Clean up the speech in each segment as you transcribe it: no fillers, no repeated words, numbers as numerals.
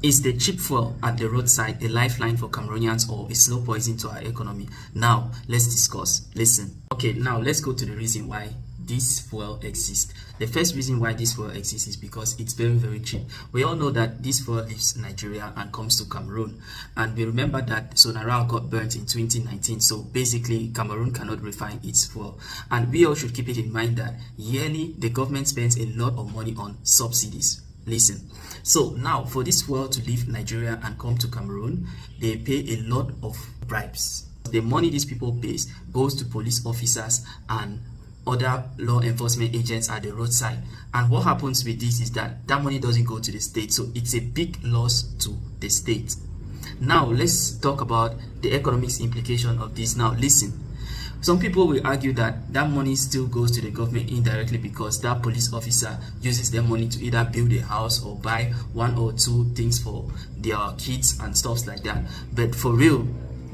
Is the cheap fuel at the roadside a lifeline for Cameroonians or a slow poison to our economy? Now, let's discuss. Listen. Okay, now let's go to the reason why this fuel exists. The first reason why this fuel exists is because it's very, very cheap. We all know that this fuel leaves Nigeria and comes to Cameroon. And we remember that Sonara got burnt in 2019. So basically, Cameroon cannot refine its fuel. And we all should keep it in mind that yearly, the government spends a lot of money on subsidies. Listen. So now, for this fuel to leave Nigeria and come to Cameroon, they pay a lot of bribes. The money these people pay goes to police officers and other law enforcement agents at the roadside. And what happens with this is that that money doesn't go to the state, so it's a big loss to the state. Now let's talk about the economics implication of this. Now listen, some people will argue that that money still goes to the government indirectly because that police officer uses their money to either build a house or buy one or two things for their kids and stuff like that. But for real,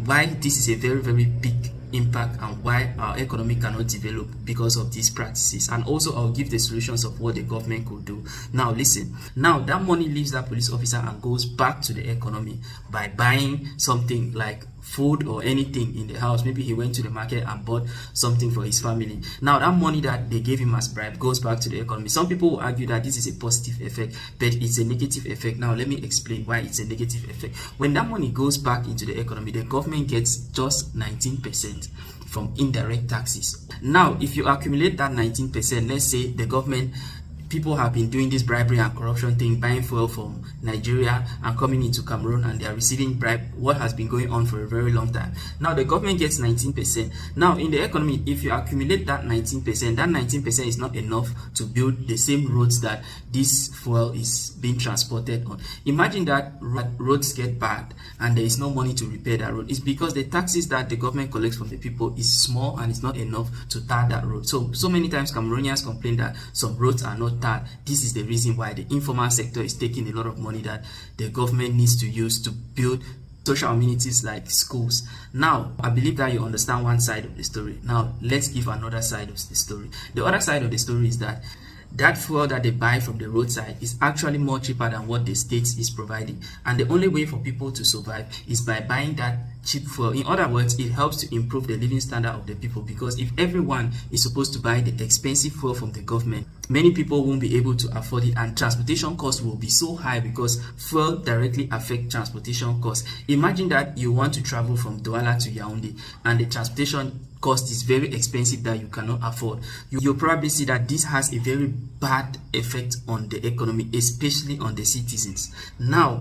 why this is a very, very big impact and why our economy cannot develop because of these practices. And also I'll give the solutions of what the government could do. Now listen, now that money leaves that police officer and goes back to the economy by buying something like food or anything in the house. Maybe he went to the market and bought something for his family. Now that money that they gave him as bribe goes back to the economy. Some people will argue that this is a positive effect, but it's a negative effect. Now let me explain why it's a negative effect. When that money goes back into the economy, the government gets just 19% from indirect taxes. Now if you accumulate that 19%, let's say the government, people have been doing this bribery and corruption thing, buying fuel from Nigeria and coming into Cameroon, and they are receiving bribe, what has been going on for a very long time. Now the government gets 19%. Now in the economy, if you accumulate that 19%, that 19% is not enough to build the same roads that this fuel is being transported on. Imagine that roads get bad and there is no money to repair that road. It's because the taxes that the government collects from the people is small and it's not enough to tar that road. So many times Cameroonians complain that some roads are not tarred. This is the reason why the informal sector is taking a lot of money that the government needs to use to build social amenities like schools. Now, I believe that you understand one side of the story. Now, let's give another side of the story. The other side of the story is that fuel that they buy from the roadside is actually more cheaper than what the state is providing. And the only way for people to survive is by buying that cheap fuel. In other words, it helps to improve the living standard of the people, because if everyone is supposed to buy the expensive fuel from the government, many people won't be able to afford it, and transportation costs will be so high because fuel directly affects transportation costs. Imagine that you want to travel from Douala to Yaoundé and the transportation cost is very expensive that you cannot afford. You'll probably see that this has a very bad effect on the economy, especially on the citizens. Now,